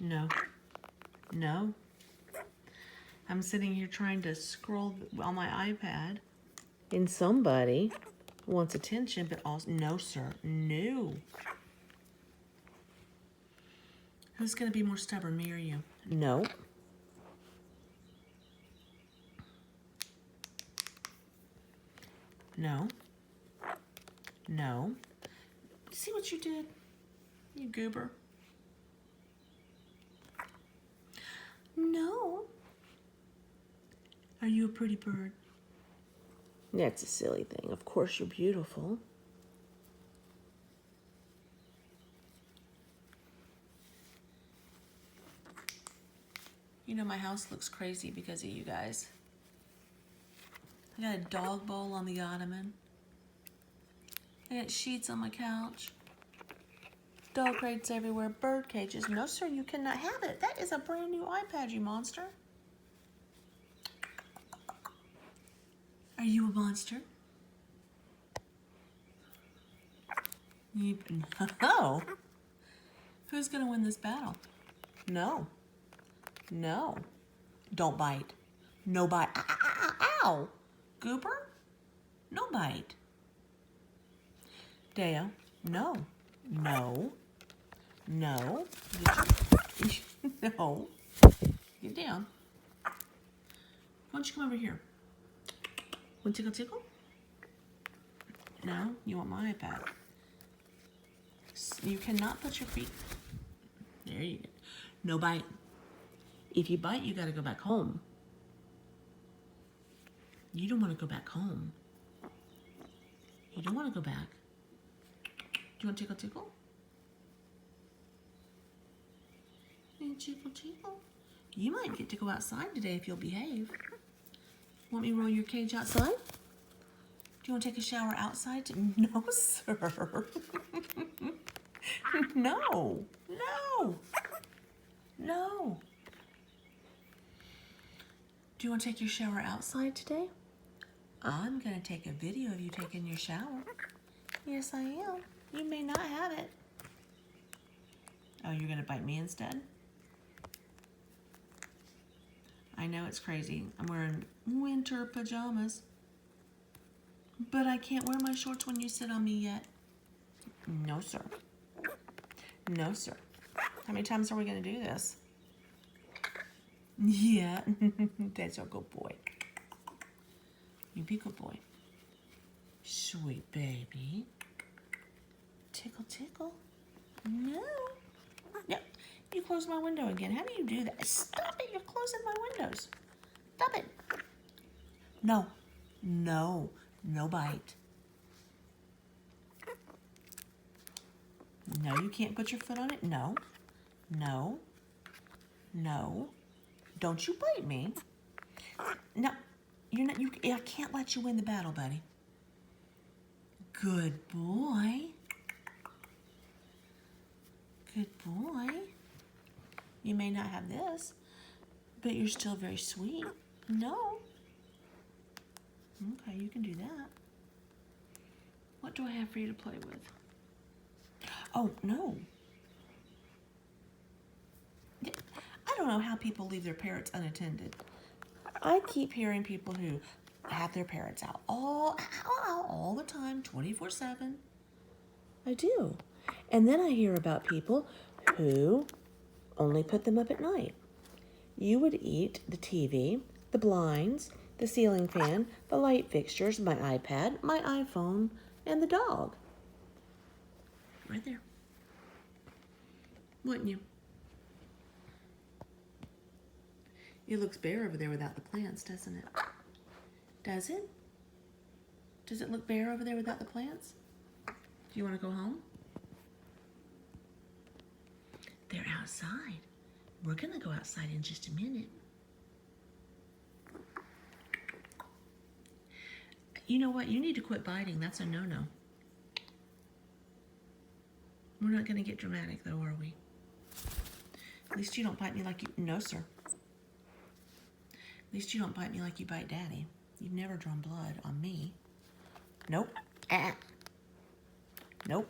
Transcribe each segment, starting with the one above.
No. No. I'm sitting here trying to scroll on my iPad. And somebody wants attention, but also, no, sir. No. Who's going to be more stubborn, me or you? No. No. No. See what you did? You goober. No. Are you a pretty bird? That's a silly thing. Of course you're beautiful. You know, my house looks crazy because of you guys. I got a dog bowl on the ottoman. I got sheets on my couch. Dog crates everywhere. Bird cages. No, sir, you cannot have it. That is a brand new iPad, you monster. Are you a monster? No. Who's going to win this battle? No. No. Don't bite. No bite. Ow, ow, ow, ow. Goober? No bite. Dayo? No. No. No. No. Get down. Why don't you come over here? Want to tickle tickle? No? You want my iPad? You cannot put your feet... There you go. No bite. If you bite, you got to go back home. You don't want to go back home. You don't want to go back. Do you want tickle tickle? Tickle tickle. You might get to go outside today if you'll behave. Want me to roll your cage outside? Do you want to take a shower outside? No, sir. No. No. No. Do you want to take your shower outside today? I'm going to take a video of you taking your shower. Yes, I am. You may not have it. Oh, you're going to bite me instead? I know it's crazy. I'm wearing winter pajamas. But I can't wear my shorts when you sit on me yet. No, sir. No, sir. How many times are we going to do this? Yeah, that's a good boy. You be a good boy. Sweet baby. Tickle, tickle. No. No. You close my window again. How do you do that? Stop it. You're closing my windows. Stop it. No. No. No bite. No, you can't put your foot on it. No. No. No. Don't you bite me. No. You're not. I can't let you win the battle, buddy. Good boy. Good boy. You may not have this, but you're still very sweet. No. Okay, you can do that. What do I have for you to play with? Oh, no. I don't know how people leave their parrots unattended. I keep hearing people who have their parrots out all the time, 24/7. I do. And then I hear about people who only put them up at night. You would eat the TV, the blinds, the ceiling fan, the light fixtures, my iPad, my iPhone, and the dog. Right there. Wouldn't you? It looks bare over there without the plants, doesn't it? Does it? Does it look bare over there without the plants? Do you want to go home? They're outside. We're going to go outside in just a minute. You know what? You need to quit biting. That's a no-no. We're not going to get dramatic, though, are we? At least you don't bite me like you... No, sir. At least you don't bite me like you bite Daddy. You've never drawn blood on me. Nope. Ah. Nope.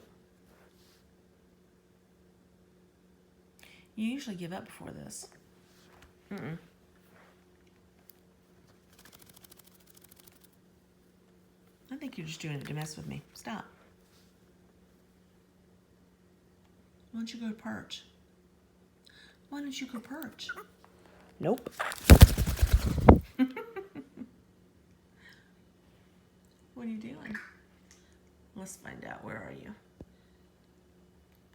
You usually give up before this. Mm-mm. I think you're just doing it to mess with me. Stop. Why don't you go perch? Why don't you go perch? Nope. What are you doing? Let's find out. Where are you?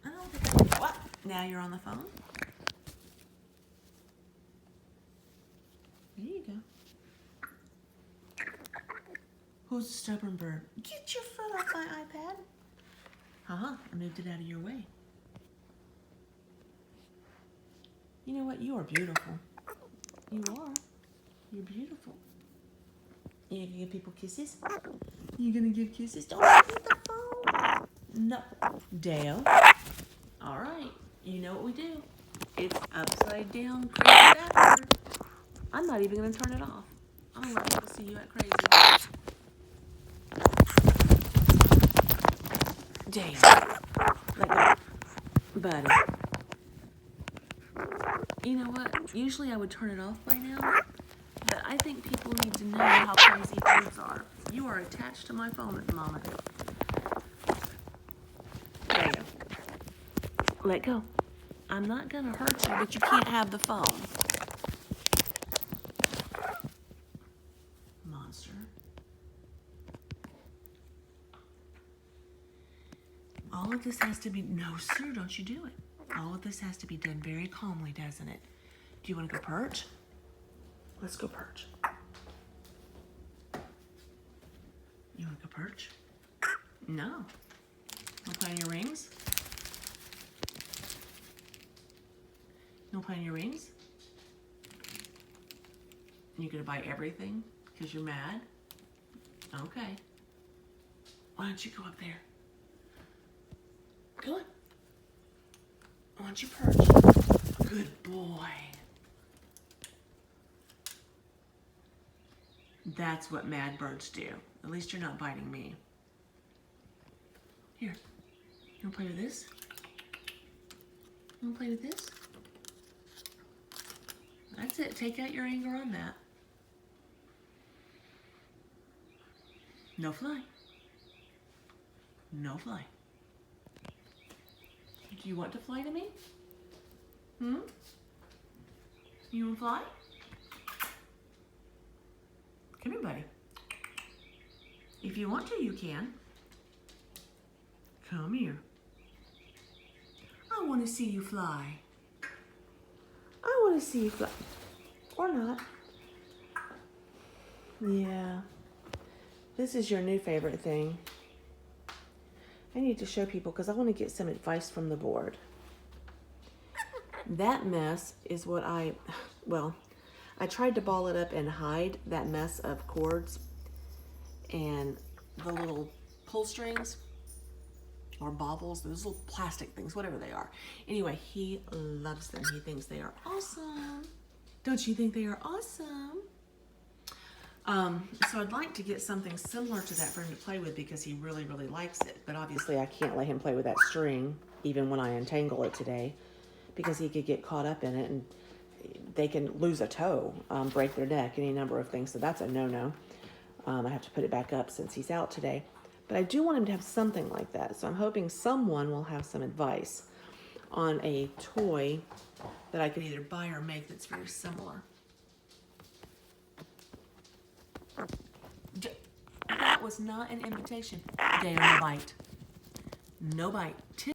I don't think what? Now you're on the phone? There you go. Who's the stubborn bird? Get your foot off my iPad. I moved it out of your way. You know what? You are beautiful. You are. You're beautiful. You gonna give people kisses? You gonna give kisses? Don't hit the phone. No. Dayo. All right. You know what we do. It's upside down crazy backward. I'm not even gonna turn it off. I'm gonna let people see you act crazy. Dayo. Let go. Buddy. You know what? Usually I would turn it off by now, but I think people need to know how crazy birds are. You are attached to my phone at the moment. There you go. Let go. I'm not gonna hurt you, but you can't have the phone. Monster. All of this has to be, no sir, don't you do it. All of this has to be done very calmly, doesn't it? Do you want to go perch? Let's go perch. You want to go perch? No. Want to play on your rings? You want to play on your rings? You're going to buy everything because you're mad? Okay. Why don't you go up there? Go on. Why don't you perch? Good boy. That's what mad birds do. At least you're not biting me. Here. You want to play with this? You want to play with this? That's it. Take out your anger on that. No fly. No fly. Do you want to fly to me? You want to fly? Come here, buddy. If you want to, you can. Come here. I want to see you fly. I want to see you fly. Or not. Yeah. This is your new favorite thing. I need to show people because I want to get some advice from the board. That mess is what I tried to ball it up and hide that mess of cords and the little pull strings or baubles, those little plastic things, whatever they are. Anyway, he loves them. He thinks they are awesome. Don't you think they are awesome? So I'd like to get something similar to that for him to play with because he really, really likes it. But obviously I can't let him play with that string even when I untangle it today because he could get caught up in it and they can lose a toe, break their neck, any number of things. So that's a no-no. I have to put it back up since he's out today. But I do want him to have something like that. So I'm hoping someone will have some advice on a toy that I could either buy or make that's very similar. That was not an invitation. Dayo, no bite. No bite.